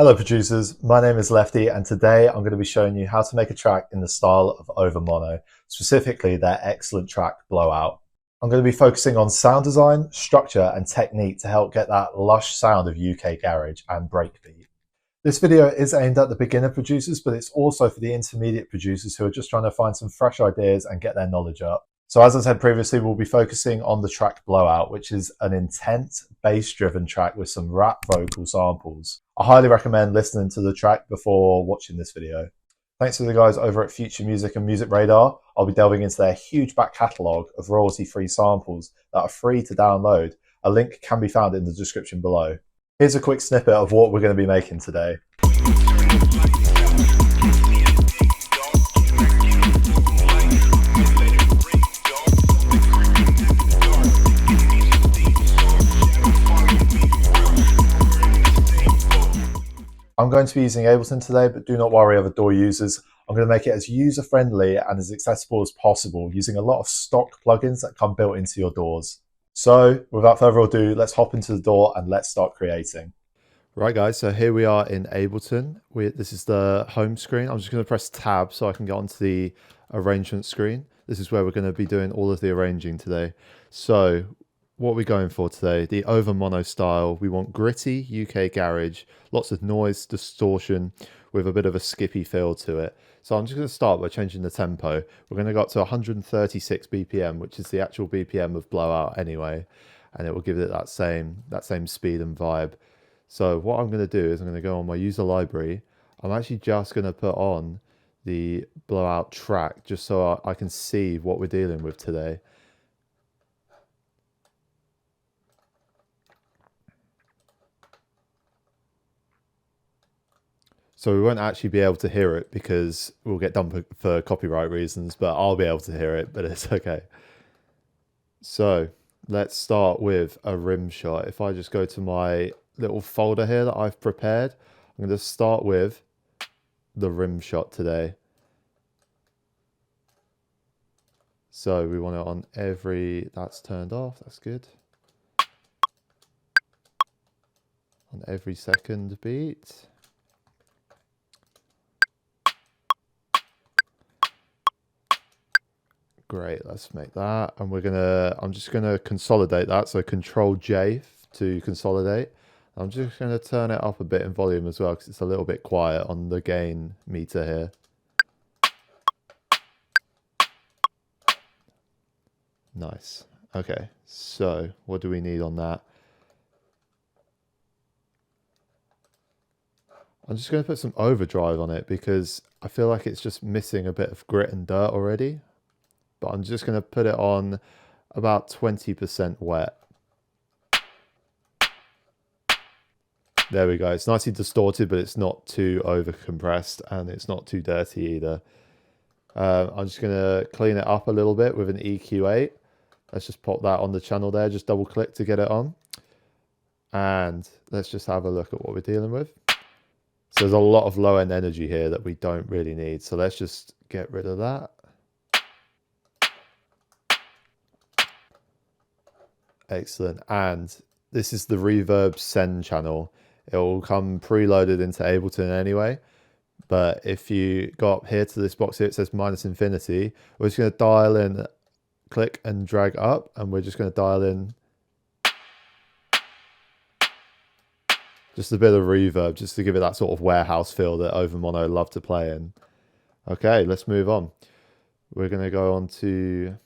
Hello producers, my name is Leftie and today I'm going to be showing you how to make a track in the style of Overmono, specifically their excellent track Blowout. I'm going to be focusing on sound design, structure and technique to help get that lush sound of UK garage and breakbeat. This video is aimed at the beginner producers, but it's also for the intermediate producers who are just trying to find some fresh ideas and get their knowledge up. So as I said previously, we'll be focusing on the track Blowout, which is an intense bass-driven track with some rap vocal samples. I highly recommend listening to the track before watching this video. Thanks to the guys over at Future Music and MusicRadar, I'll be delving into their huge back catalogue of royalty-free samples that are free to download. A link can be found in the description below. Here's a quick snippet of what we're going to be making today. I'm going to be using Ableton today, but do not worry, other DAW users. I'm going to make it as user-friendly and as accessible as possible using a lot of stock plugins that come built into your DAWs. So without further ado, let's hop into the DAW and let's start creating. Right guys, so here we are in Ableton. This is the home screen. I'm just going to press tab so I can get onto the arrangement screen. This is where we're going to be doing all of the arranging today. So what are we going for today? The Overmono style. We want gritty UK garage, lots of noise, distortion, with a bit of a skippy feel to it. So I'm just going to start by changing the tempo. We're going to go up to 136 BPM, which is the actual BPM of Blowout anyway, and it will give it that same speed and vibe. So what I'm going to do is I'm going to go on my user library. I'm actually just going to put on the Blowout track just so I can see what we're dealing with today. So we won't actually be able to hear it because we'll get done for copyright reasons, but I'll be able to hear it, but it's okay. So let's start with a rim shot. If I just go to my little folder here that I've prepared, I'm going to start with the rim shot today. So we want it on that's turned off, that's good. On every second beat. Great, let's make that. And I'm just gonna consolidate that. So Control J to consolidate. I'm just gonna turn it up a bit in volume as well because it's a little bit quiet on the gain meter here. Nice. Okay, so what do we need on that? I'm just gonna put some overdrive on it because I feel like it's just missing a bit of grit and dirt already. But I'm just going to put it on about 20% wet. There we go. It's nicely distorted, but it's not too over compressed and it's not too dirty either. I'm just going to clean it up a little bit with an EQ8. Let's just pop that on the channel there. Just double click to get it on. And let's just have a look at what we're dealing with. So there's a lot of low end energy here that we don't really need. So let's just get rid of that. Excellent. And this is the reverb send channel. It will come preloaded into Ableton anyway. But if you go up here to this box here, it says -infinity. We're just going to dial in, click and drag up, and we're just going to dial in just a bit of reverb, just to give it that sort of warehouse feel that Overmono love to play in. Okay, let's move on. We're going to go on to...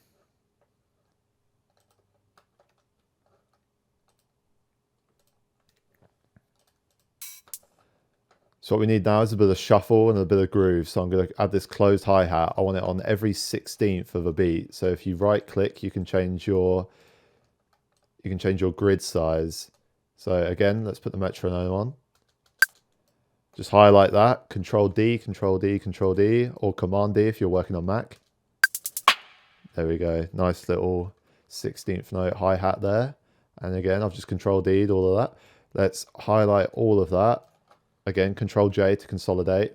So what we need now is a bit of shuffle and a bit of groove. So I'm going to add this closed hi-hat. I want it on every 16th of a beat. So if you right click, you can change your grid size. So again, let's put the metronome on. Just highlight that, Control D, Control D, Control D, or Command D if you're working on Mac. There we go. Nice little 16th note hi-hat there. And again, I've just Control D'd all of that. Let's highlight all of that. Again, Control J to consolidate,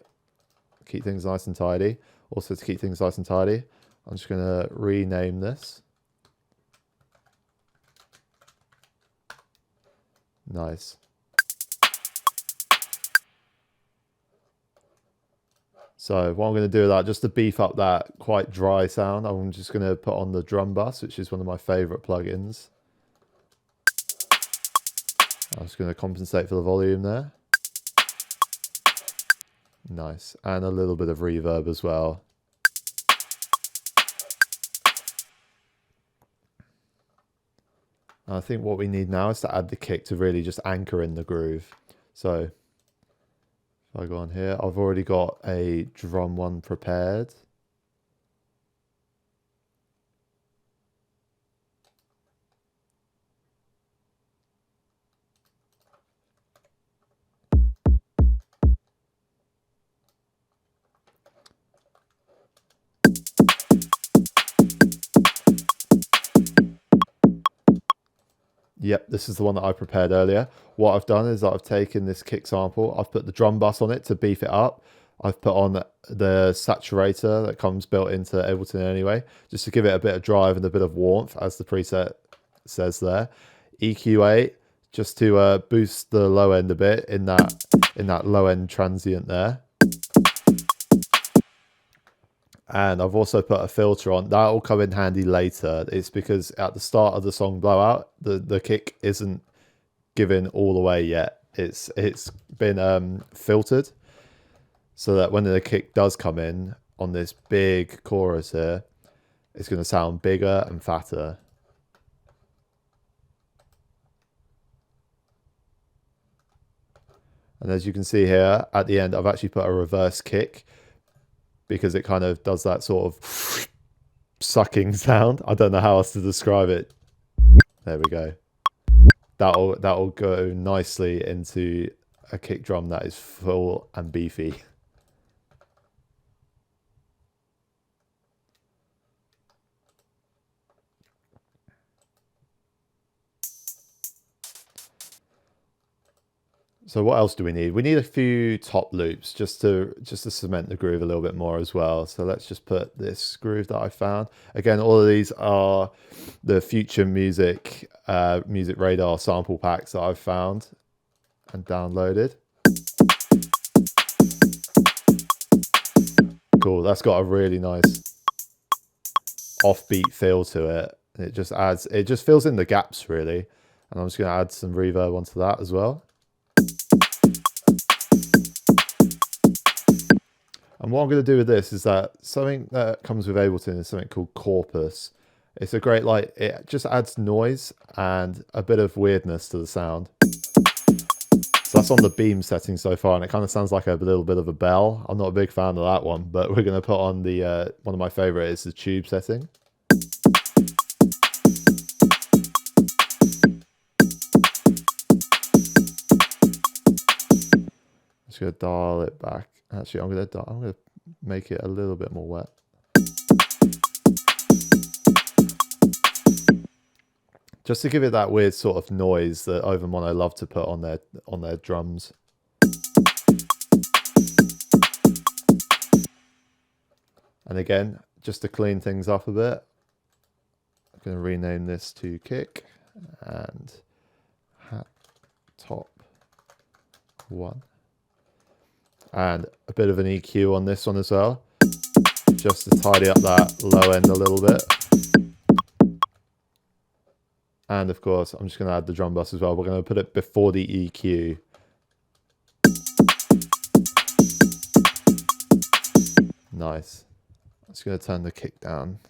keep things nice and tidy. Also to keep things nice and tidy, I'm just going to rename this. Nice. So what I'm going to do with that, just to beef up that quite dry sound, I'm just going to put on the drum bus, which is one of my favorite plugins. I'm just going to compensate for the volume there. Nice. And a little bit of reverb as well. I think what we need now is to add the kick to really just anchor in the groove. So if I go on here, I've already got a drum one prepared. Yep, this is the one that I prepared earlier. What I've done is I've taken this kick sample, I've put the drum bus on it to beef it up. I've put on the saturator that comes built into Ableton anyway, just to give it a bit of drive and a bit of warmth, as the preset says there. EQ8, just to boost the low end a bit in that low end transient there. And I've also put a filter on. That will come in handy later. It's because at the start of the song Blowout, the kick isn't given all the way yet. It's been filtered so that when the kick does come in on this big chorus here, it's going to sound bigger and fatter. And as you can see here, at the end, I've actually put a reverse kick, because it kind of does that sort of sucking sound. I don't know how else to describe it. There we go. That'll go nicely into a kick drum that is full and beefy. So what else do we need? We need a few top loops just to cement the groove a little bit more as well. So let's just put this groove that I found. Again, all of these are the Future Music MusicRadar sample packs that I've found and downloaded. Cool, that's got a really nice offbeat feel to it. It just fills in the gaps really. And I'm just gonna add some reverb onto that as well. And what I'm going to do with this is that something that comes with Ableton is something called Corpus. It's a great, like, it just adds noise and a bit of weirdness to the sound. So that's on the beam setting so far, and it kind of sounds like a little bit of a bell. I'm not a big fan of that one, but we're going to put on the one of my favorite is the tube setting. Just going to dial it back. Actually, I'm gonna make it a little bit more wet. Just to give it that weird sort of noise that Overmono love to put on their drums. And again, just to clean things up a bit, I'm going to rename this to kick and hat top 1. And a bit of an EQ on this one as well, just to tidy up that low end a little bit. And of course, I'm just going to add the drum bus as well. We're going to put it before the EQ. Nice. I'm just going to turn the kick down.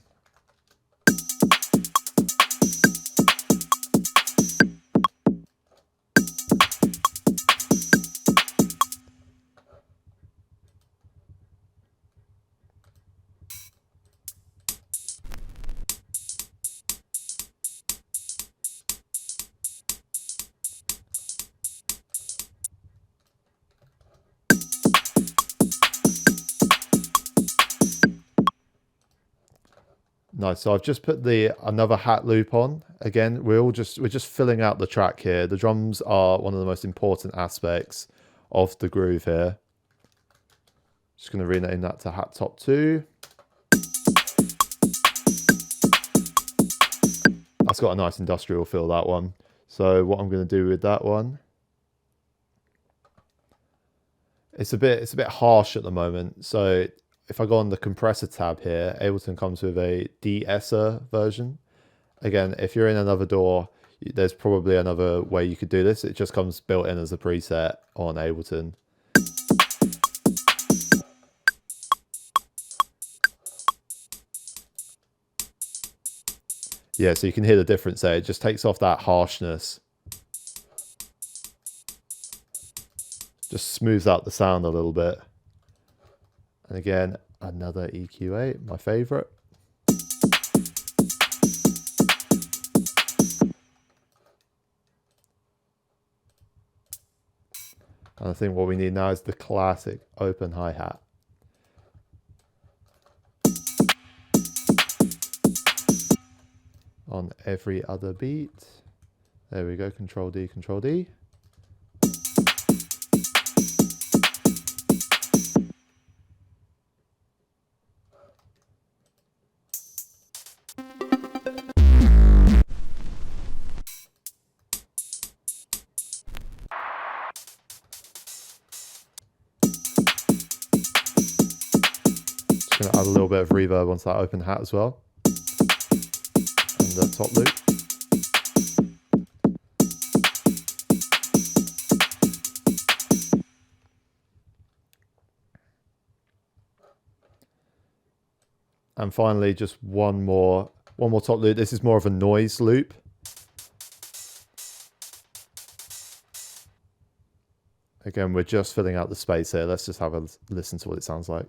Nice. So I've just put another hat loop on. Again, we're just filling out the track here. The drums are one of the most important aspects of the groove here. Just going to rename that to hat top 2. That's got a nice industrial feel, that one. So what I'm going to do with that one It's a bit harsh at the moment. So if I go on the compressor tab here, Ableton comes with a de-esser version. Again, if you're in another DAW, there's probably another way you could do this. It just comes built in as a preset on Ableton. Yeah, so you can hear the difference there. It just takes off that harshness. Just smooths out the sound a little bit. And again, another EQ8, my favorite. And I think what we need now is the classic open hi-hat. On every other beat. There we go, Control D, Control D. Just gonna add a little bit of reverb onto that open hat as well. And the top loop. And finally, just one more top loop. This is more of a noise loop. Again, we're just filling out the space here. Let's just have a listen to what it sounds like.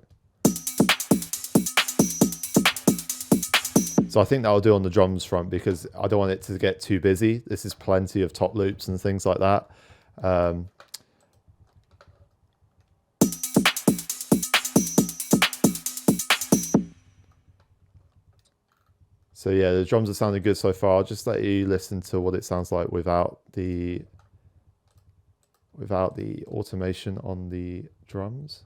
So I think that'll do on the drums front because I don't want it to get too busy. This is plenty of top loops and things like that. So yeah, the drums are sounding good so far. I'll just let you listen to what it sounds like without the automation on the drums.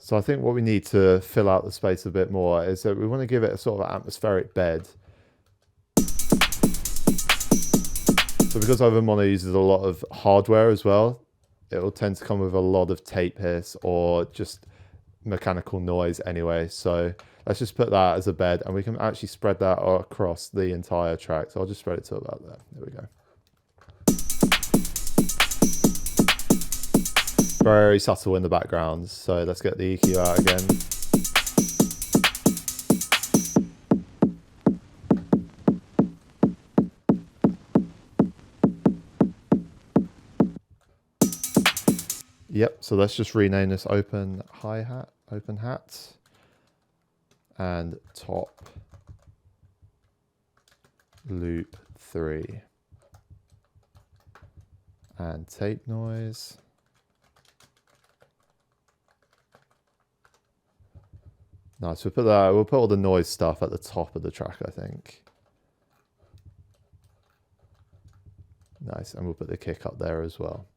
So I think what we need to fill out the space a bit more is that we want to give it a sort of atmospheric bed. So because Overmono uses a lot of hardware as well, it will tend to come with a lot of tape hiss or just mechanical noise anyway. So let's just put that as a bed and we can actually spread that across the entire track. So I'll just spread it to about there. There we go. Very subtle in the background. So let's get the EQ out again. Yep, so let's just rename this open hi-hat, open hat, and top loop 3. And tape noise. Nice, we'll put all the noise stuff at the top of the track, I think. Nice, and we'll put the kick up there as well.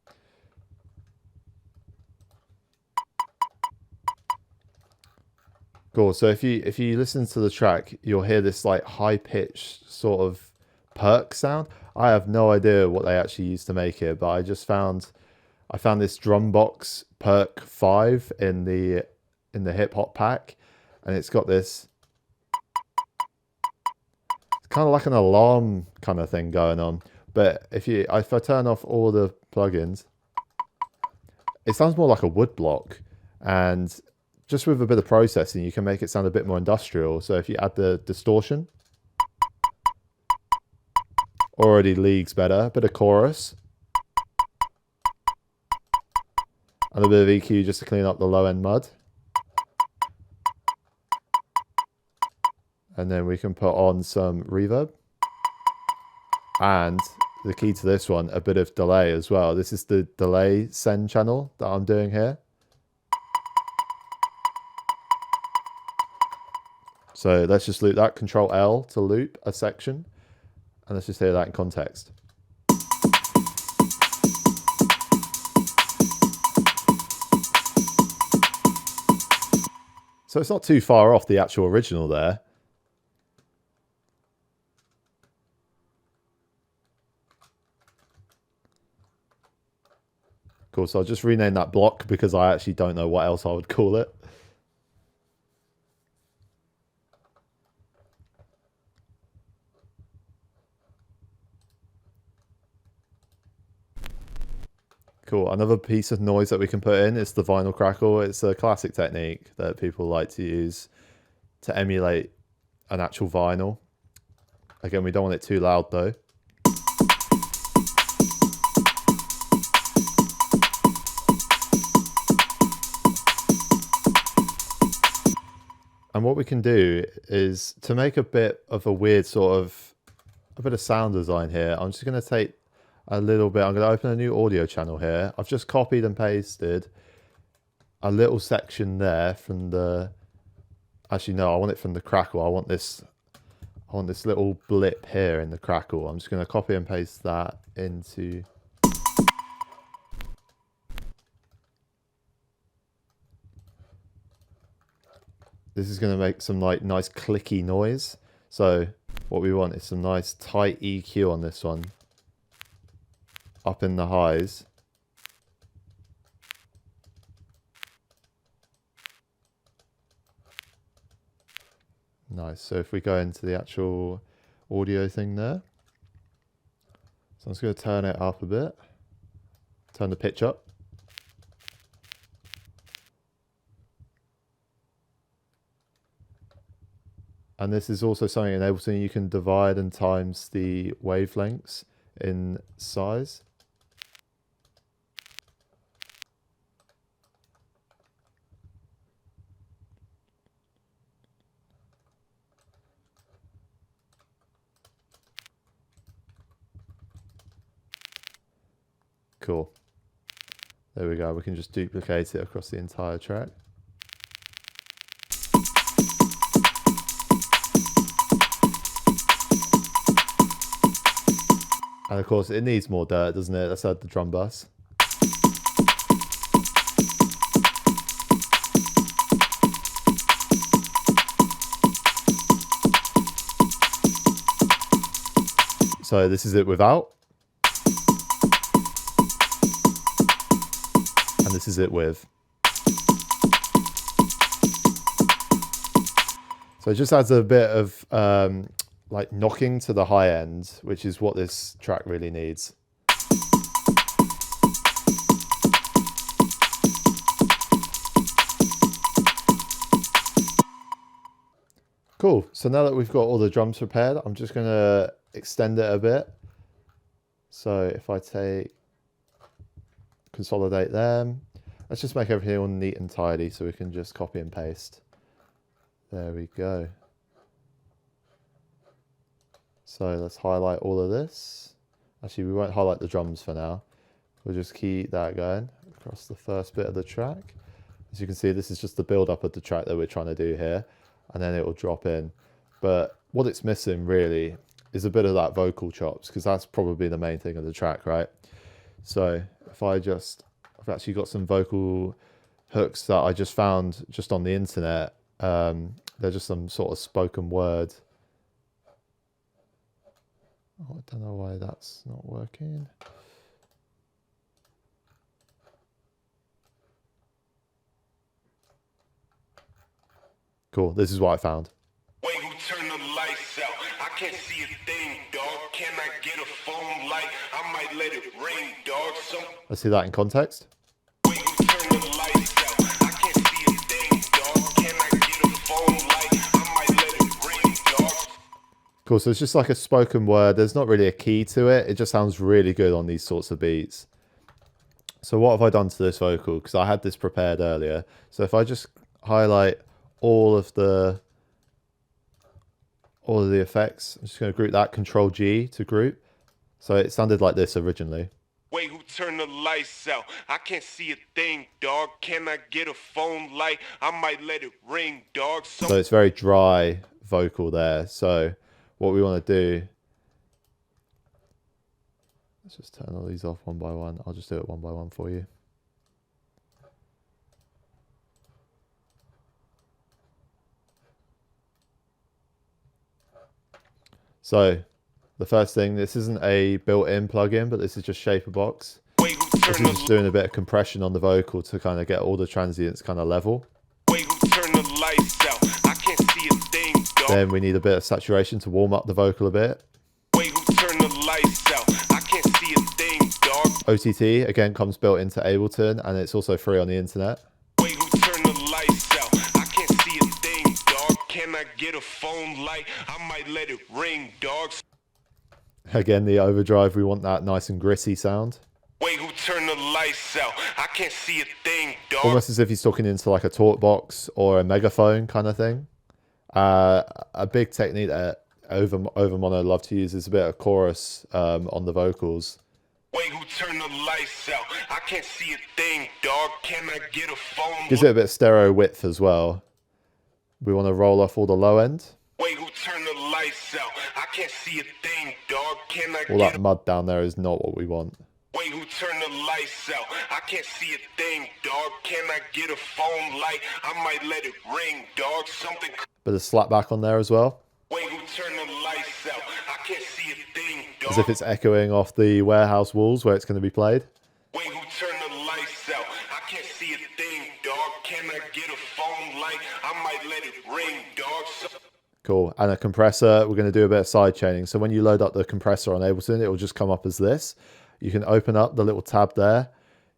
Cool, so if you listen to the track, you'll hear this like high-pitched sort of Perc sound. I have no idea what they actually used to make it, but I found this drum box Perc 5 in the hip hop pack. And it's got this, it's kind of like an alarm kind of thing going on. But if I turn off all the plugins, it sounds more like a wood block. And just with a bit of processing, you can make it sound a bit more industrial. So if you add the distortion, already leagues better, a bit of chorus, and a bit of EQ just to clean up the low end mud. And then we can put on some reverb. And the key to this one, a bit of delay as well. This is the delay send channel that I'm doing here. So let's just loop that, Control L to loop a section. And let's just hear that in context. So it's not too far off the actual original there. Cool, so I'll just rename that block because I actually don't know what else I would call it. Cool, another piece of noise that we can put in is the vinyl crackle. It's a classic technique that people like to use to emulate an actual vinyl. Again, we don't want it too loud though. And what we can do is to make a bit of a weird sort of, a bit of sound design here. I'm just going to take a little bit, I'm going to open a new audio channel here. I've just copied and pasted a little section there from the, actually no, I want it from the crackle. I want this little blip here in the crackle. I'm just going to copy and paste that into... This is going to make some like nice clicky noise. So what we want is some nice tight EQ on this one. Up in the highs. Nice. So if we go into the actual audio thing there. So I'm just going to turn it up a bit. Turn the pitch up. And this is also something in Ableton you can divide and times the wavelengths in size. Cool. There we go. We can just duplicate it across the entire track. And of course, it needs more dirt, doesn't it? Let's add the drum bus. So this is it without. And this is it with. So it just adds a bit of like knocking to the high end, which is what this track really needs. Cool. So now that we've got all the drums prepared, I'm just going to extend it a bit. So if I consolidate them, let's just make everything all neat and tidy so we can just copy and paste. There we go. So let's highlight all of this. Actually, we won't highlight the drums for now. We'll just keep that going across the first bit of the track. As you can see, this is just the build up of the track that we're trying to do here, and then it will drop in. But what it's missing really is a bit of that vocal chops, because that's probably the main thing of the track, right? So if I've actually got some vocal hooks that I just found just on the internet. They're just some sort of spoken word. Oh, I don't know why that's not working. Cool, this is what I found. Wait, who turned the lights out? I can't see a thing, dog. Can I get a phone light? I might let it rain, dog. Let's see that in context. Wait, who turned the lights out? I can't see a thing, dog. Can I get a phone light? I might let it rain, dog. Cool, so it's just like a spoken word. There's not really a key to it. It just sounds really good on these sorts of beats. So what have I done to this vocal? Because I had this prepared earlier. So if I just highlight all of the effects, I'm just going to group that, Control G to group. So it sounded like this originally. Wait, who turned the lights out? I can't see a thing, dog. Can I get a phone light? I might let it ring, dog. So it's very dry vocal there. So what we want to do, let's just turn all these off one by one. I'll just do it one by one for you. So the first thing, this isn't a built-in plugin, but this is just Shaperbox. Wait, who This turned is just doing a bit of compression on the vocal to kind of get all the transients kind of level. who turned the lights out? I can't see a thing, dog. Then we need a bit of saturation to warm up the vocal a bit. Wait, who turned the lights out? I can't see a thing, dog. OTT again comes built into Ableton, and it's also free on the internet. Wait, who turned the lights out? I can't see a thing, dog. Can I get a phone light? I might let it ring, dog. Again, the overdrive, we want that nice and gritty sound. Wait, who turned the lights out? I can't see a thing, dog. Almost as if he's talking into like a talk box or a megaphone kind of thing. A big technique that Overmono love to use is a bit of chorus on the vocals. Wait, who turned the lights out? I can't see a thing, dog. Can I get a phone? Gives it a bit of stereo width as well. We want to roll off all the low end. Wait, who turned the lights out? I can't see a thing, dog. Can I All get that mud down there is not what we want. Wait, who turned the lights out? I can't see a thing, dog. Can I get a phone light? I might let it ring, dog. Something. Bit of slap back on there as well. Wait, who turned the lights out? I can't see a thing, dog. As if it's echoing off the warehouse walls where it's going to be played. Wait, who turned the lights out? I can't see a thing, dog. Can I get a phone light? I might let it ring, dog. Cool. And a compressor, we're going to do a bit of side chaining. So when you load up the compressor on Ableton, it will just come up as this. You can open up the little tab there,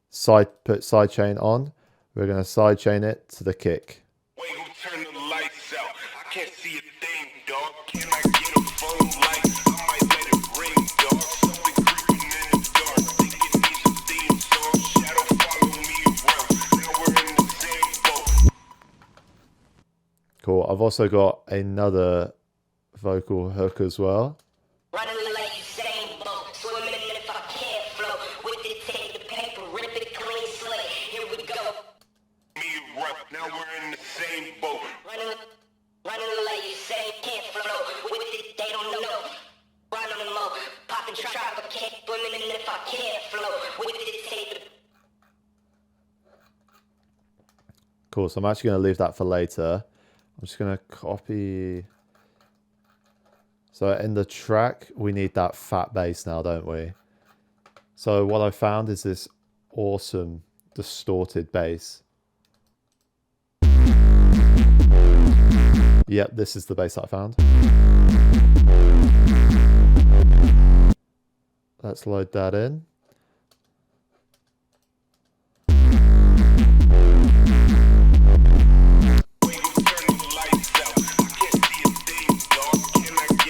put sidechain on. We're going to sidechain it to the kick. Wait, who turned the lights out? I can't see a thing, dog. Can I get a phone light? I might let it ring, dog. Something creeping in the dark. Think it needs a theme song. Shadow follow me around. Now we're in the same boat. Cool. I've also got another vocal hook as well. Running like Usain Bolt, swimming if I can't float. With it, take the paper, rip it clean slate. Here we go. Me around. Now we're in the same boat. Running like Usain can't float. With it, they don't know. Running them all, popping trap, I can't swimming if I can't float. With it, take the Cool. So I'm actually going to leave that for later. I'm just going to copy. So in the track, we need that fat bass now, don't we? So what I found is this awesome distorted bass. Yep, this is the bass that I found. Let's load that in.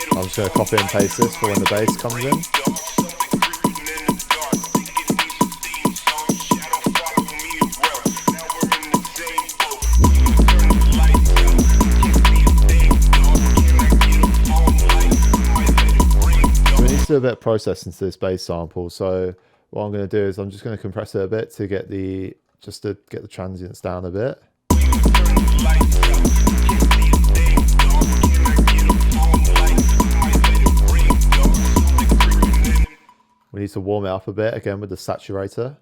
I'm just going to copy and paste this for when the bass comes in. We need to do a bit of processing to this bass sample. So what I'm going to do is I'm just going to compress it a bit to get the transients down a bit. We need to warm it up a bit again with the saturator. And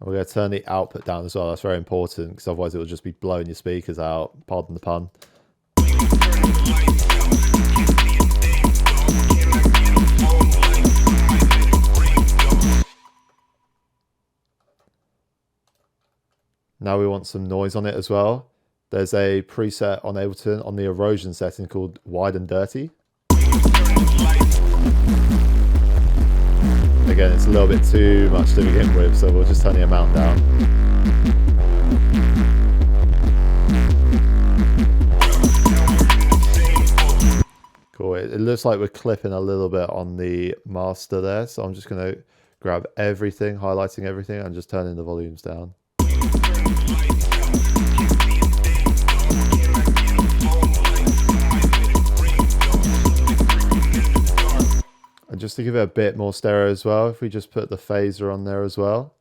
we're going to turn the output down as well. That's very important because otherwise it will just be blowing your speakers out. Pardon the pun. Now we want some noise on it as well. There's a preset on Ableton on the erosion setting called Wide and Dirty. Again, it's a little bit too much to begin with, so we'll just turn the amount down. Cool, it looks like we're clipping a little bit on the master there, so I'm just going to grab everything, highlighting everything, and just turning the volumes down. And just to give it a bit more stereo as well, if we just put the phaser on there as well.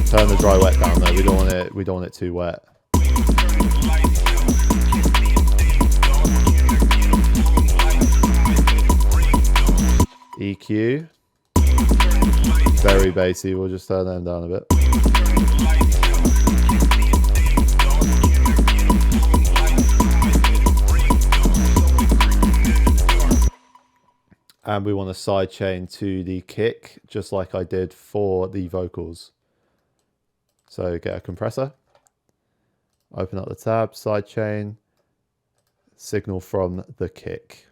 Turn the dry wet down though, we don't want it too wet. EQ. Very bassy, we'll just turn them down a bit. And we want to sidechain to the kick, just like I did for the vocals. So get a compressor, open up the tab, sidechain, signal from the kick.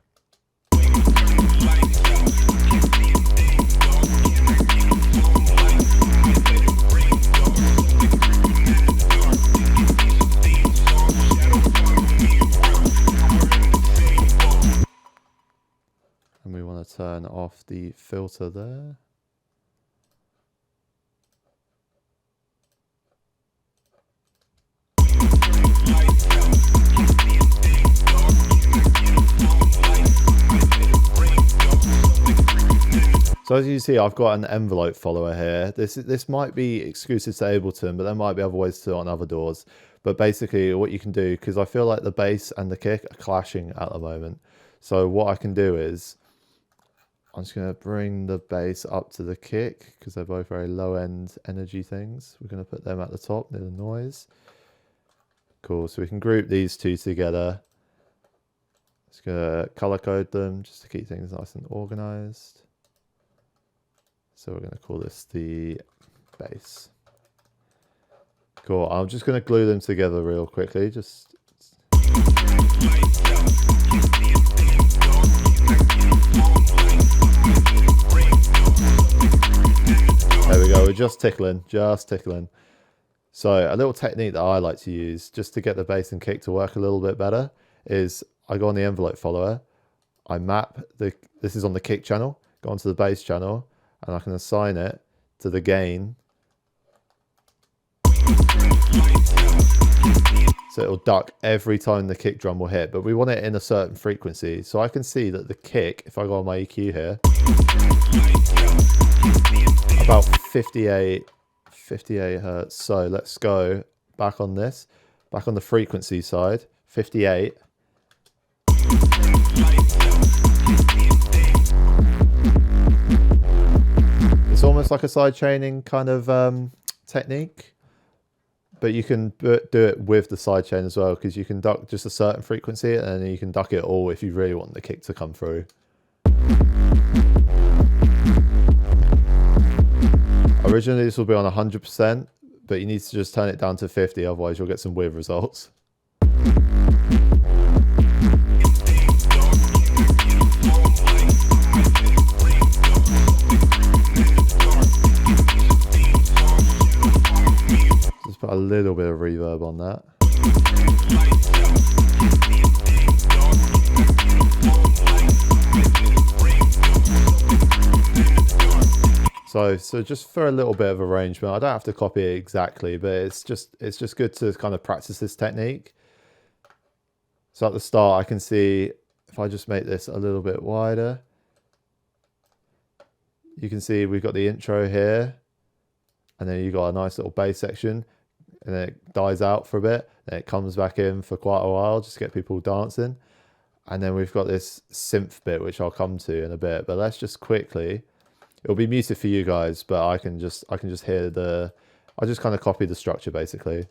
And we want to turn off the filter there. So as you see, I've got an envelope follower here. This might be exclusive to Ableton, but there might be other ways to do it on other DAWs. But basically what you can do, because I feel like the bass and the kick are clashing at the moment. So what I can do is, I'm just going to bring the bass up to the kick, because they're both very low end energy things. We're going to put them at the top near the noise. Cool, so we can group these two together. Just going to color code them just to keep things nice and organized. So we're going to call this the bass. Cool. I'm just going to glue them together real quickly. Just there we go. We're just tickling, So a little technique that I like to use just to get the bass and kick to work a little bit better is I go on the envelope follower. I map this is on the kick channel. Go onto the bass channel. And I can assign it to the gain. So it'll duck every time the kick drum will hit, but we want it in a certain frequency. So I can see that the kick, if I go on my EQ here, about 58 hertz. So let's go back on this, back on the frequency side, 58. It's almost like a side chaining kind of technique, but you can do it with the side chain as well, because you can duck just a certain frequency and then you can duck it all if you really want the kick to come through. Originally this will be on 100%, but you need to just turn it down to 50, otherwise you'll get some weird results. Just put a little bit of reverb on that. So just for a little bit of arrangement, I don't have to copy it exactly, but it's just good to kind of practice this technique. So at the start, I can see if I just make this a little bit wider, you can see we've got the intro here, and then you've got a nice little bass section, and then it dies out for a bit, then it comes back in for quite a while just to get people dancing, and then we've got this synth bit which I'll come to in a bit. But let's just quickly, it'll be muted for you guys, but I can just hear I just kind of copy the structure basically.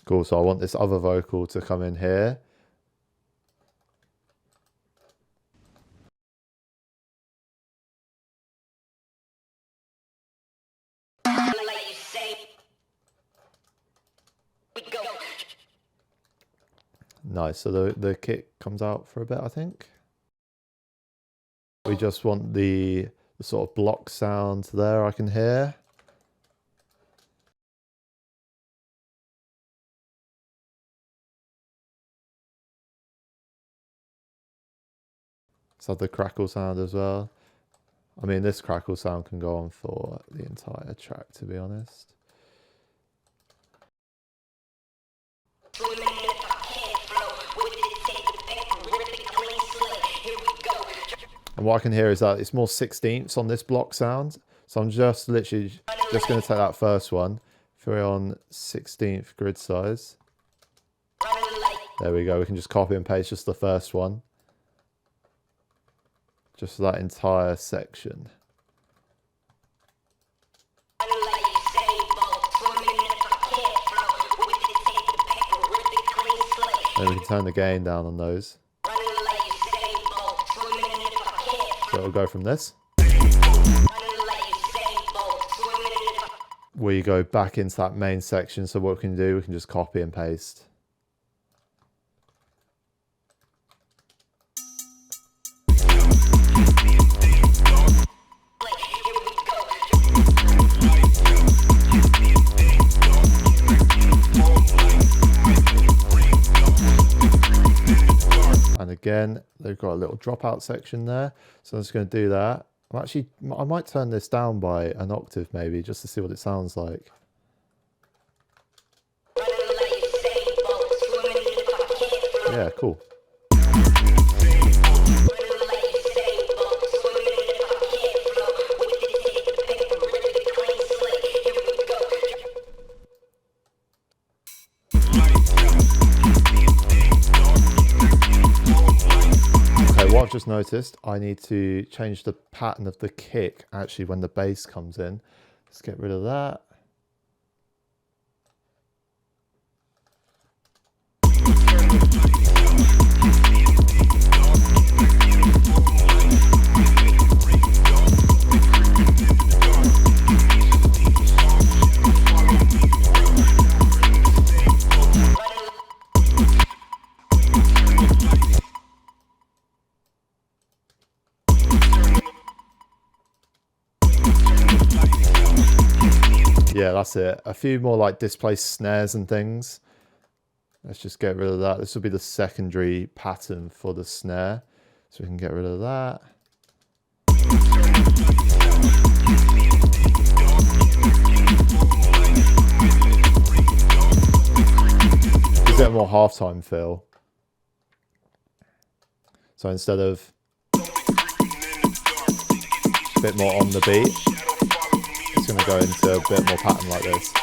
Cool, so I want this other vocal to come in here. Nice, so the kick comes out for a bit, I think. We just want the sort of block sound there I can hear. Let's have the crackle sound as well. I mean, this crackle sound can go on for the entire track, to be honest. And what I can hear is that it's more 16ths on this block sound. So I'm just literally just going to take that first one, throw it on 16th grid size. There we go. We can just copy and paste just the first one. just for that entire section. Then we can turn the gain down on those. So it'll go from this. We go back into that main section. So what we can do, we can just copy and paste. And again, they've got a little dropout section there. So I'm just going to do that. I might turn this down by an octave maybe, just to see what it sounds like. Yeah, cool. What I've just noticed, I need to change the pattern of the kick actually when the bass comes in. Let's get rid of that. Yeah, that's it. A few more like displaced snares and things. Let's just get rid of that. This will be the secondary pattern for the snare. So we can get rid of that. Gives it a more halftime feel. So instead of a bit more on the beat, it's going to go into a bit more pattern like this.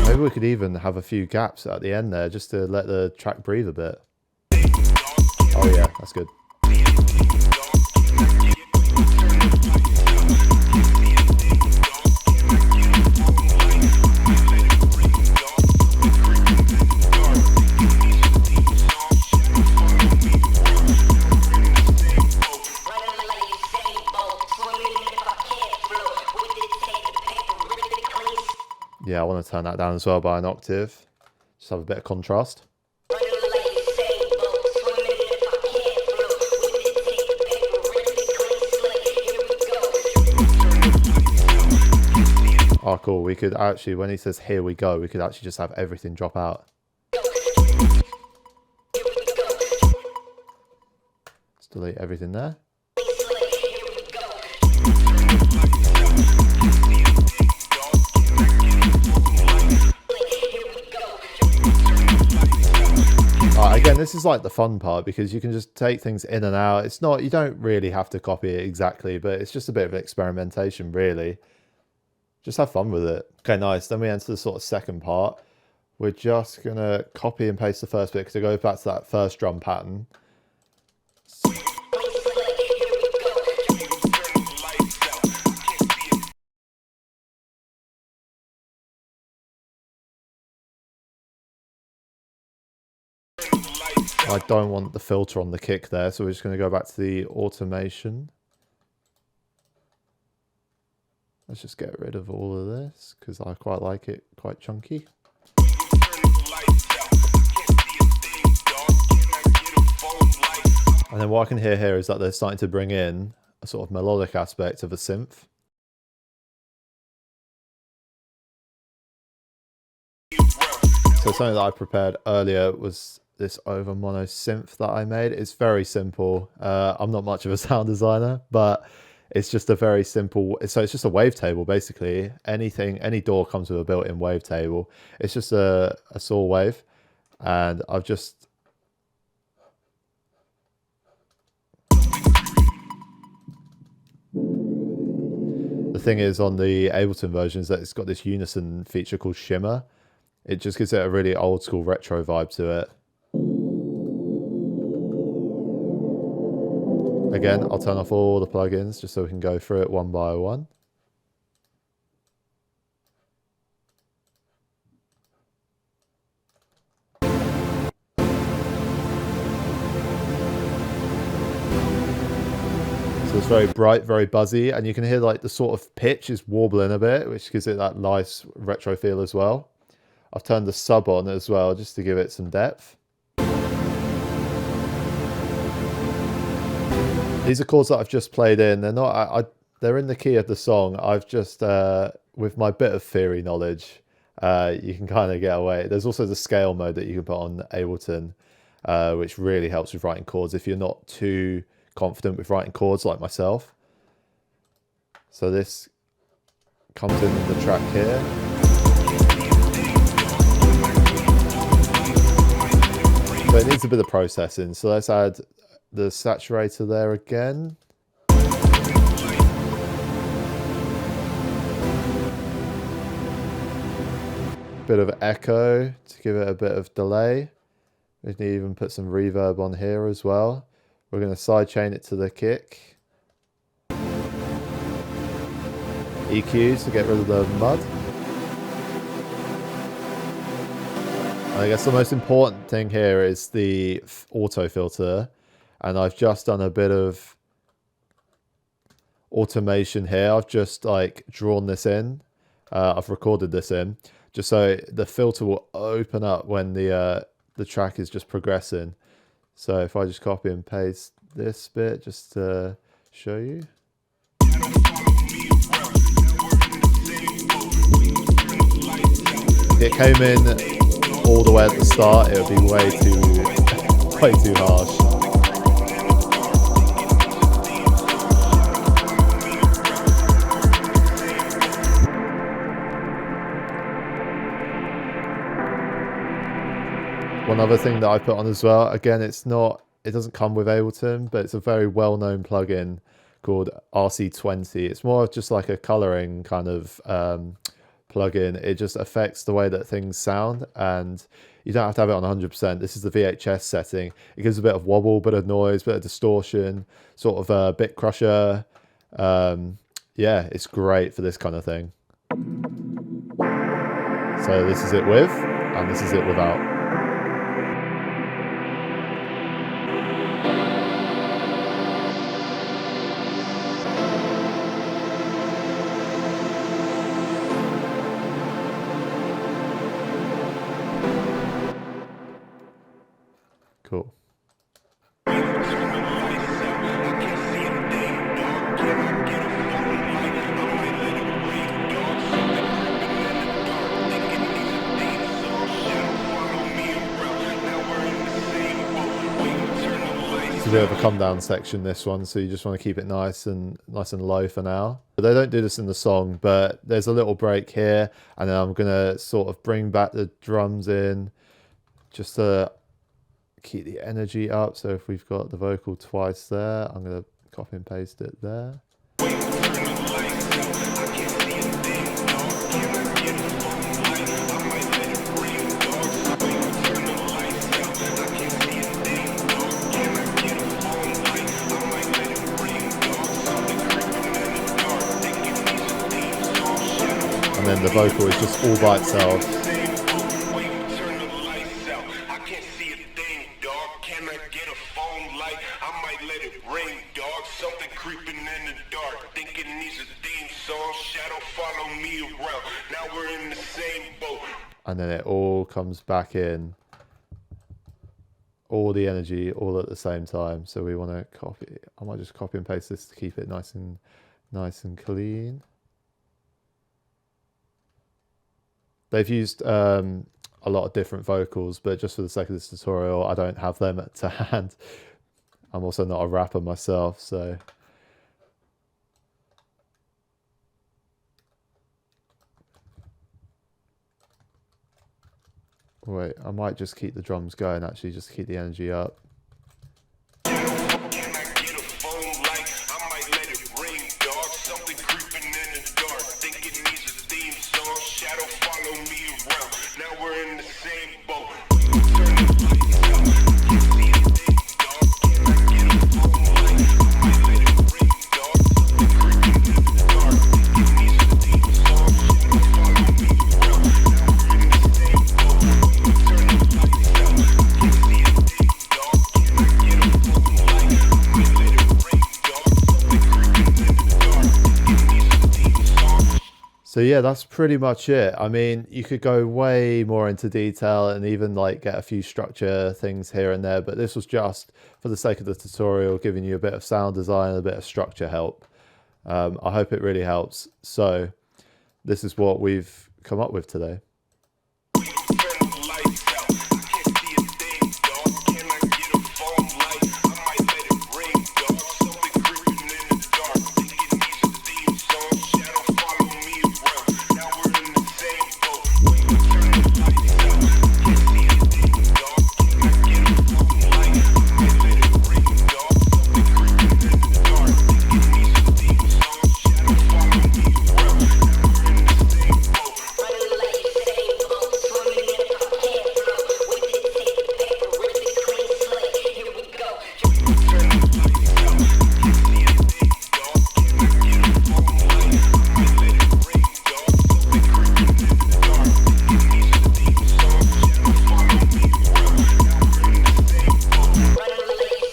Maybe we could even have a few gaps at the end there just to let the track breathe a bit. Oh yeah, that's good. Yeah, I want to turn that down as well by an octave. Just have a bit of contrast. Oh, cool. We could actually, when he says here we go, we could actually just have everything drop out. Let's delete everything there. Again, this is like the fun part because you can just take things in and out. It's not, you don't really have to copy it exactly, but it's just a bit of experimentation, really. Just have fun with it. Okay, nice. Then we enter the sort of second part. We're just going to copy and paste the first bit because it goes back to that first drum pattern. I don't want the filter on the kick there, so we're just going to go back to the automation. Let's just get rid of all of this because I quite like it quite chunky. And then what I can hear here is that they're starting to bring in a sort of melodic aspect of a synth. So something that I prepared earlier was this Overmono synth that I made. It's very simple. I'm not much of a sound designer, but it's just a very simple, so it's just a wavetable basically. Any DAW comes with a built-in wavetable. It's just a saw wave, and I've just the thing is on the Ableton version is that it's got this unison feature called Shimmer. It just gives it a really old school retro vibe to it. Again, I'll turn off all the plugins just so we can go through it one by one. So it's very bright, very buzzy, and you can hear like the sort of pitch is warbling a bit, which gives it that nice retro feel as well. I've turned the sub on as well just to give it some depth. These are chords that I've just played in. They're not. They're in the key of the song. I've just, with my bit of theory knowledge, you can kind of get away. There's also the scale mode that you can put on Ableton, which really helps with writing chords if you're not too confident with writing chords like myself. So this comes in the track here. So it needs a bit of processing. So let's add the saturator there again. Bit of echo to give it a bit of delay. We can even put some reverb on here as well. We're going to sidechain it to the kick. EQ to get rid of the mud. And I guess the most important thing here is the auto filter. And I've just done a bit of automation here. I've just like drawn this in. I've recorded this in just so the filter will open up when the track is just progressing. So if I just copy and paste this bit just to show you. If it came in all the way at the start, it would be way too harsh. One other thing that I put on as well, again, it doesn't come with Ableton, but it's a very well-known plugin called RC20. It's more of just like a coloring kind of plugin. It just affects the way that things sound, and you don't have to have it on 100%. This is the VHS setting. It gives a bit of wobble, bit of noise, bit of distortion, sort of a bit crusher. Yeah, it's great for this kind of thing. So this is it with, and this is it without. Cool. It's a bit of a come down section, this one, so you just want to keep it nice and low for now. But they don't do this in the song, but there's a little break here, and then I'm gonna sort of bring back the drums in just to keep the energy up. So if we've got the vocal twice there, I'm going to copy and paste it there. And then the vocal is just all by itself. And then it all comes back in, all the energy all at the same time. So we want to copy. I might just copy and paste this to keep it nice and clean. They've used a lot of different vocals, but just for the sake of this tutorial, I don't have them to hand. I'm also not a rapper myself, so. Wait, I might just keep the drums going, actually, just to keep the energy up. in the same boat. We gon' turn the lights out. Can't see a thing, dog. Can I get a phone light? I might let it ring, dog. Something creeping in the dark. Thinking these are theme songs. Shadow follow me around. Now we're in the same boat. We gon' turn the lights out. Can't see a thing, dog. Can I get a phone light? I might let it ring, dog. Something creeping in the dark. Thinking these are theme songs. So yeah, that's pretty much it. I mean, you could go way more into detail and even like get a few structure things here and there, but this was just for the sake of the tutorial, giving you a bit of sound design and a bit of structure help. I hope it really helps. So this is what we've come up with today. We gon' turn the lights out. I can't see a thing, dog. Can I get a phone light? I might let it ring, dog. Something creeping in the dark. Thinking these are theme songs. Shadow follow me around. Now we're in the same boat. We gon' turn the lights out. Can't see a thing, dog. Can I get a phone light? I might let it ring, dog. Something creeping in the dark. Thinking these are theme songs. Shadow follow me around. Now we're in the same boat. Running like you say, boat, swimming if I can't flow. With it, take the paper, rip it, clean slate. Here we go. We gon' turn the lights out. Can't see a thing, dog. Can I get a phone light? I might let it ring, dog. Something creeping in the dark. Thinking these are theme songs. Shadow follow me around. Now we're in the same boat. Running like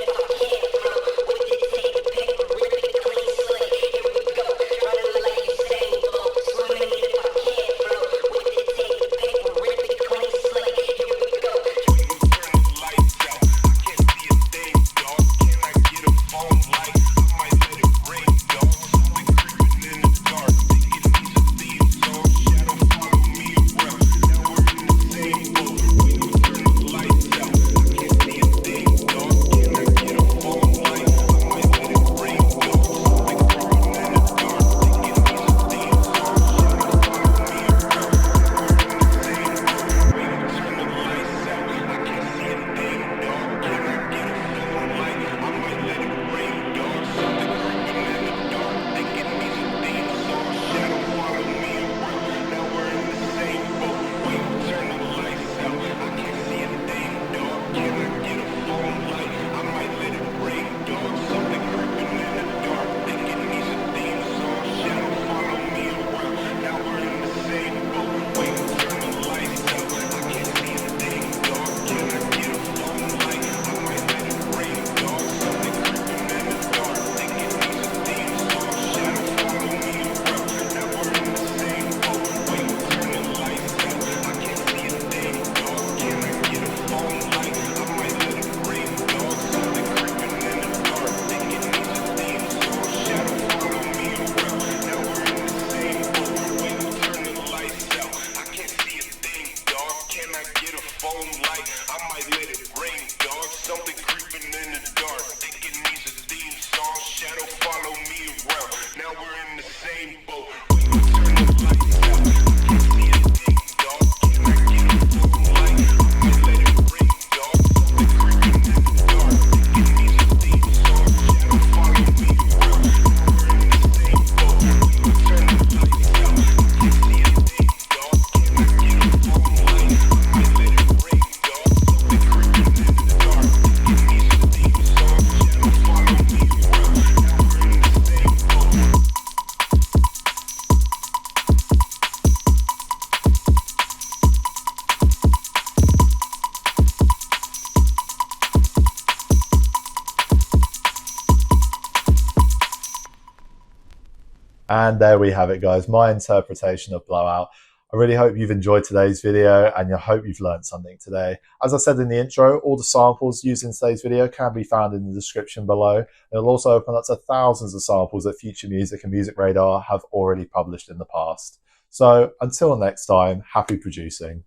you say, boat, swimming if I can't flow. With it, take the paper, rip it, clean slate. Here we go. Running like you say, boat, swimming if I can't flow. With it, take the paper, rip it, clean slate. Here we go. We gon' turn the lights out. I can't see a thing, dog. Can I get a phone light? I might let it ring, dog. Something creeping in the dark. Thinking these are theme songs. Shadow follow me around. Now we're in the same boat. We gon' turn the lights out. I can't see a thing, dog. Can I get a phone light? I might let it ring, dog. Something creeping in the dark. Thinking these are theme songs. Shadow follow me around. Now we're in the same boat. We gon' turn the lights out. I can't see a thing, dog. Can I get a phone light? I might let it ring, dog. Something creeping in the dark. Thinking these are theme songs. Shadow follow me around. Now we're in the same boat. We gon' turn the lights out. I can't see a thing, dog. Can I get a phone light? I might let it ring, dog. Something creeping in the dark. Thinking these are theme songs. Shadow follow me around. Now we're in the same boat. We gon' turn the lights out. I can't see a thing, dog. Can I get a phone light? I might let it ring, dog. Something creeping in the dark. Thinking these are theme songs. Shadow follow me around. Now we're in the same boat. We gon' turn the lights out. I can't see a thing, dog. Can I get a phone light? I might let it ring, dog. Something creeping in the dark. Thinking these are theme songs. Shadow follow me around. Now we're in the same boat. We gon' turn the lights out. I can't see a thing, dog. Can I get a phone light? I might let it ring, dog. Something creeping in the dark. Thinking these are theme songs. Shadow follow me around. Now we're in the same boat. We gon' turn the lights out. Can't see a thing, dog. Can I get a phone light? I might let it ring, dog. Something creeping in the dark. Thinking these are theme songs. Shadow follow me around. Now we're in the same boat. We gon' turn the lights out. Can't see a thing, dog. Can I get a phone light? I might let it ring, dog. Something creeping in the dark. Thinking these are theme songs. Shadow follow me around. Now we're in the same boat. And there we have it, guys. My interpretation of Blowout. I really hope you've enjoyed today's video and I hope you've learned something today. As I said in the intro, all the samples used in today's video can be found in the description below. It'll also open up to thousands of samples that Future Music and MusicRadar have already published in the past. So until next time, happy producing.